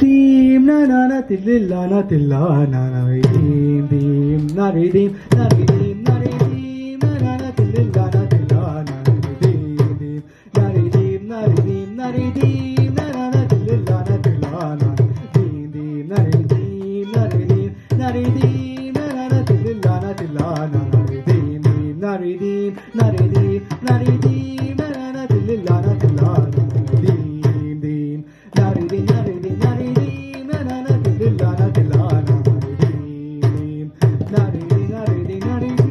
Dim na na na tilla na tilla na na dim dim na re dim na re dim na re dim na na na tilla na tilla na dim dim na re dim na re dim na re dim na na na tilla na tilla na dim dim na re dim na re dim na re dim na na na tilla na tilla na dim dim na re dim na re dim na re dim na na na tilla na tilla na dim dim na re dim na re dim na re dim na na na tilla na tilla na dim dim na re dim na re dim na re dim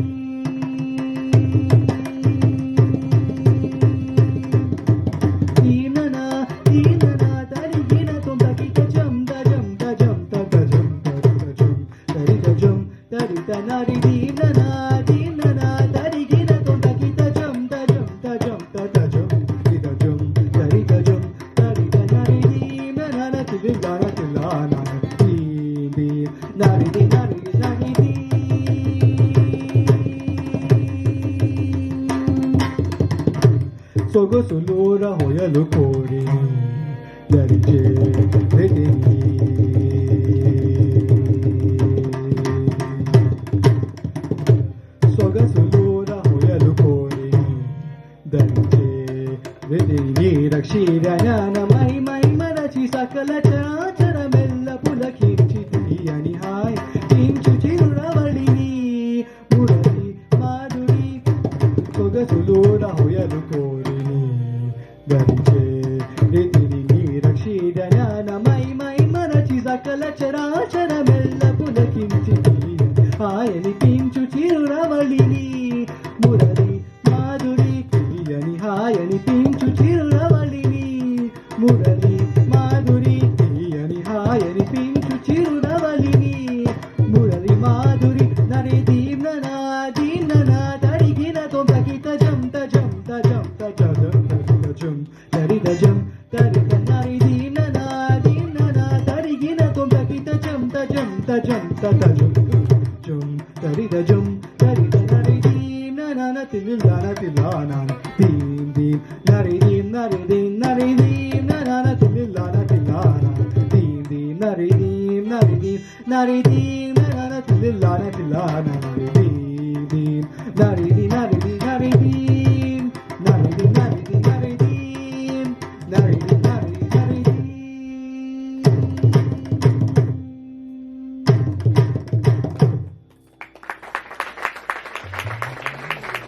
Dinana, dinana, tarigina, tom takita jum, da jum, da jum, da da jum, da jum, tarita jum, tarita nari dinana, dinana, tarigina, tom takita jum, da jum, da jum, da da jum, da jum, tarita jum, tarita nari dinana, tilana, tilana, din din, nari din, nari din, nari din. ಸೊಗಸುಲೋರ ಹೊಯಲು ಕೋರಿ ದರಿಜೆ ಬೆದೆನಿ ಸೊಗಸುಲೋರ ಹೊಯಲು ಕೋರಿ ದರಿಜೆ ಬೆದೆನಿ ರಕ್ಷೀರ ಜ್ಞಾನ ಮೈ ಮೈ ಮರಚಿ ಸಕಲ ಚರಾಚರ ಮೆಲ್ಲ ಪುಲಕಿಂಚಿತಿ ಅನಿ hi ಕಿಂಚು ಚಿರುಳವಳಿನಿ Murali Madhuri ಸೊಗಸುಲೋರ ಹೊಯಲು ಕೋರಿ ಗರಿಜೆ ರಿತಿನಿ ರಕ್ಷಿದ ಜ್ಞಾನ ಮೈ ಮೈ ಮರಚಿ ಸಕಲ ಚರಾಚರ ಮೆಲ್ಲ ಪುಲಕಿಂಚಿತಿ ಹಾಯನಿ ಕಿಂಚು ಚಿರುಳವಳಿನಿ ಮುರಳಿ ಮಾಧುರಿ ಕಿಯನಿ ಹಾಯನಿ ಕಿಂಚು ಚಿರುಳವಳಿನಿ ಮುರಳಿ ಮಾಧುರಿ ಕಿಯನಿ ಹಾಯನಿ ಕಿಂಚು ಚಿರುಳವಳಿನಿ ಮುರಳಿ ಮಾಧುರಿ ನರಿ ದೀಮ್ನ ದೀಮ್ನ ತಡಿಗಿನ ತೊಂಬಕಿತ ಜಂ ತ ಜಂ ತ ಜಂ ತ ಜಂ tarita jum tarita nari dinana dinana tarigina tom takita jum ta jum ta jum ta ta jum jum tarita nari dinana tilana tilana dim dim nari dim nari dim nari dim nana tilana tilana dim dim nari dim nari dim nari dim nana tilana tilana